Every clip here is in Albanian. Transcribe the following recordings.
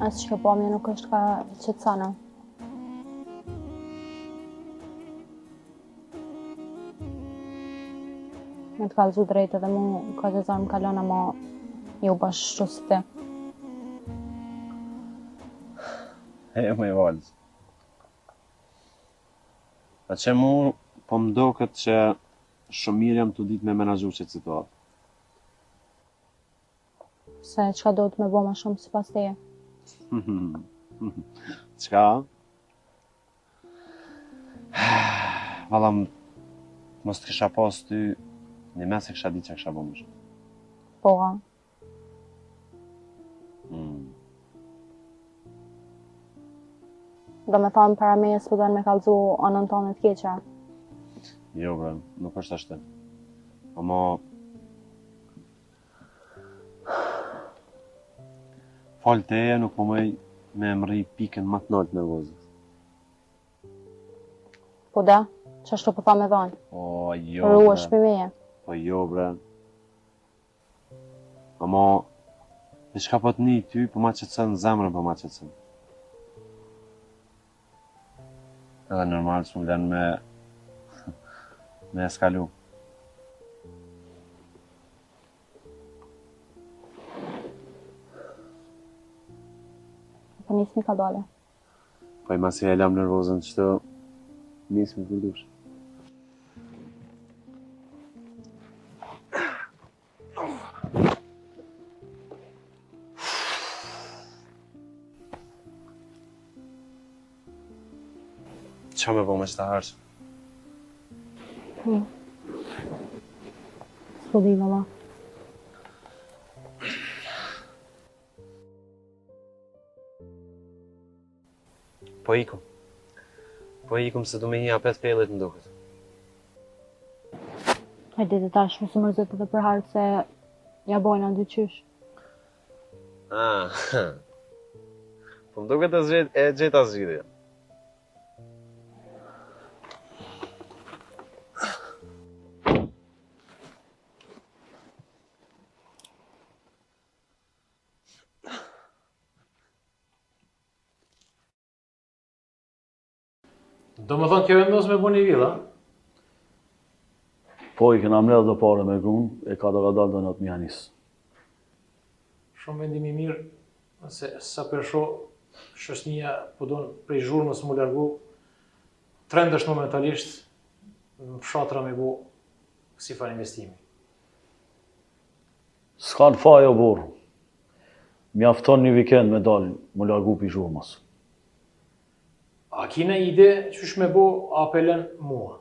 As që pamje nuk është ka qetësana. Me të kalëzu drejt edhe mu ka qetësan më kalon ama ju bashkë si ti. Me valës. A që mu po më do këtë që shumë mirë jam të ditë me menaxhu këtë situatë. Se qka do të me bo ma shumë si pas teje? Qka? Valla, mos të kisha pas ty, një mes e kisha ditë që kisha bo më shumë. Po, ha? Do me thamë para meje s'po do me kalëzu anën tonë të keqa. Jo, bre, nuk është ashtë. Ama... Falë teje nuk po mëj me emri pikën më të naltë nervozës. Po da, që ashtu po tha me dhanë? O, jo, bre. Rrua shpi meje. Po jo, bre. Ama... Në shka po të një ty, po ma qëtësën, zemrën po ma qëtësën. Edhe normal s'mu vlen me eskalu. Po nismi ka dole. Po i masi e lam nervozën qëto, nismi përdush. Qa me po me qëta harqë? S'po di, valla. Po ikum. Po ikum se du me hi apet pellet në duket. Hajde të tash, më së mërzit edhe për hartë se ja bojna dy qysh. Po më duket e gjeta zgjidhja. Do më thonë kjo vendos me bu një villa? Po, i kena mledhë dhe pare me grunë, e ka do ka dalë do në të mjanis. Shumë vendimi mirë, se sa përsho shosnia po do në prej zhurmës mu largu, trend është momentalisht në fshatra me bu si far investimi. S'kan faj o burë. Mjafton një vikend me dalë mu largu pi zhurmës. A kina ide qysh me bo apelen mua?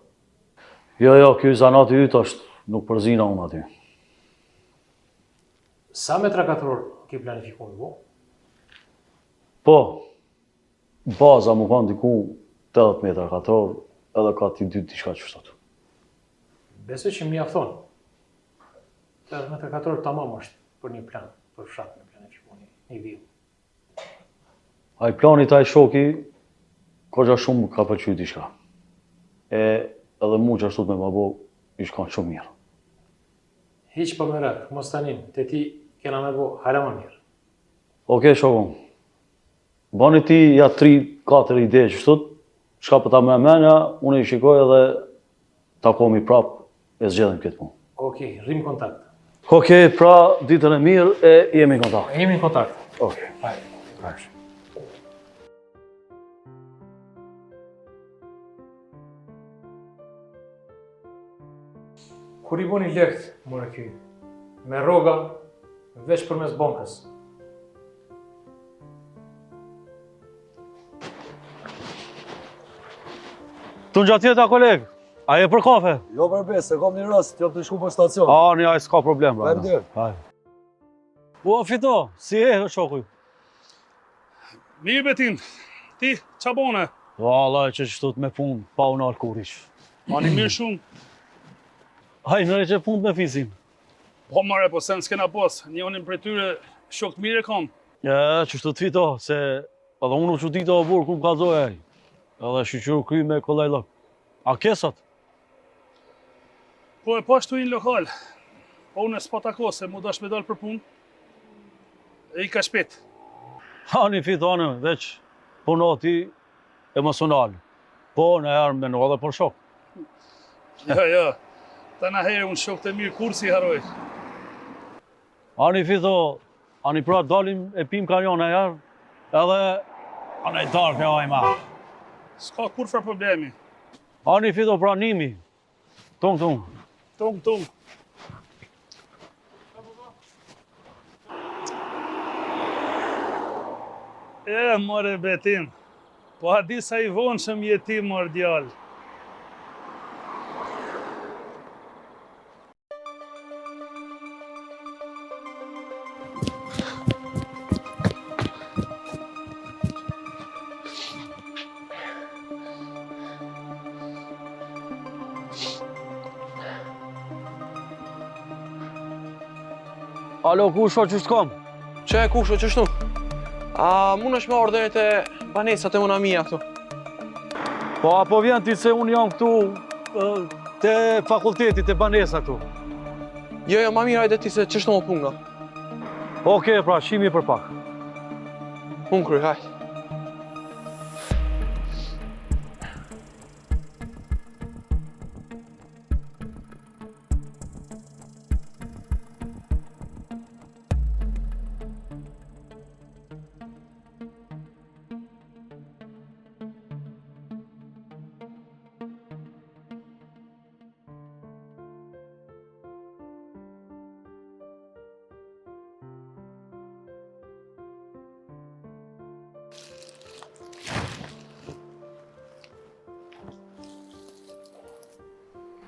Jo, kjo zanati ytë është, nuk përzina unë aty. Sa metra katror ki planifiku me bo? Po, baza mu kanë diku 80 metra katror, edhe ka t'i dy t'i shka që shtatë. Besoj që mjafton. 80 metra katror tamam është për një plan, për fshat me planifiku një villë. A i plani taj shoki, Koqa shumë ka përqyt i shka. Edhe mu që ashtu të me babo, i shkan shumë mirë. Hiq për merak, mos tanim, të ti kena me bo hala më mirë. Oke, shokon. Bani ti ja 3-4 ide që shtut, shka për ta me menja, unë i shikoj edhe takomi prap e zgjedhim këtë punë. Oke, rrim kontakt. Oke, pra ditën e mirë e jemi në kontakt. Jemi në kontakt. Oke. Hajde. Kur i boni lekt, more ky, me rroga, veç përmes bankës. Tu në gjatë tjeta, kolegë, a je për kafe? Jo për besë, kam një rast, t'jop të shku për stacion. Një ajë s'ka problem, bra. Hajde. O, Fito, si e shokuj? Mirë Betin, ti, qa bone? Valla, që qështut me punë, pa unë alë kurish. Ani mirë shumë. Haj, nëre që punë me fizim. Po mare, po sen s'kena pas, një onin për tyre shok të mire kam. Qështut Fito, se edhe unë që dita o burë ku më kalzoj aj. Edhe shqyqyru kry me kollaj lëk. A kesat? Po e pashtu i në lokal. Po unë s'pa tako se mu dash me dalë për punë. E i ka shpet. Ani fitone, veç punoti emocional. Po, në herë me në edhe për shok. Jo. Ta na herë unë shok të mirë kur si haroj. Ani fito, ani pra dalim e pim karion e herë, edhe ani dark e ajma. S'ka kur fa problemi. Ani fito pra nimi. Tung. Tung. More betim. Po a di sa i vonë që më jetim, mor djallë. Alo, ku shko që s'kom? Që e kusho, qështu? A mund është me orderit e banesat e muna mija këtu? Po, apo vjen ti se unë jam këtu te fakultetit e banesa këtu. Jo, ma mirë hajde ti se qështu më punga. Okej, pra, shimi për pak. Unë kryj, hajde.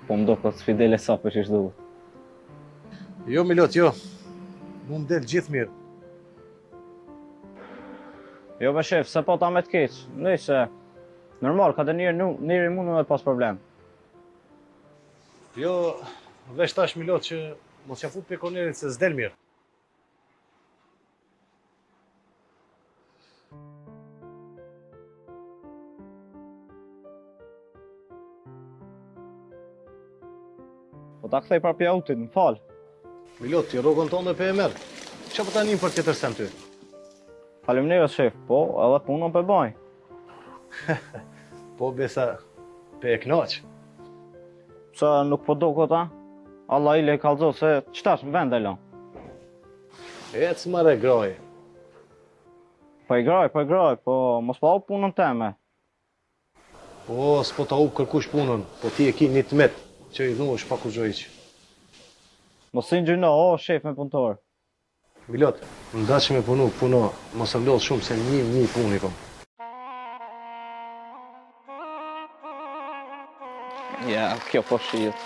Po më do këtë sfidele sa për që duhet. Jo, Milot, jo. Mu më del gjithë mirë. Jo be shef, se po ta me të keq. Nëse, normal, ka të njëri mund me pas problem. Jo, veç tash Milot që mos ja fut pe kornerit se s'del mirë. Po ta kthej prapë autit, më fal. Milot, ti rrogën tonë pe e merë. Qa po ta njim për tjetër sen ty? Faleminderit shef, po edhe punën pe baj. Po besa pe e knaq. Pse nuk po do këta? Allah i le kallzo se qëtash në vend e lan. Ec mare groj. Po i graj, po mos pa u punën teme. Po, s'po ta u kërkush punën, po ti e ki një të met, që i dhunë është pa ku gjojq. Mos i gjyno, o shef me punëtor. Milot, nda që me puno, mos e mlodh shumë se një puni kom. Ja, kjo po shihet.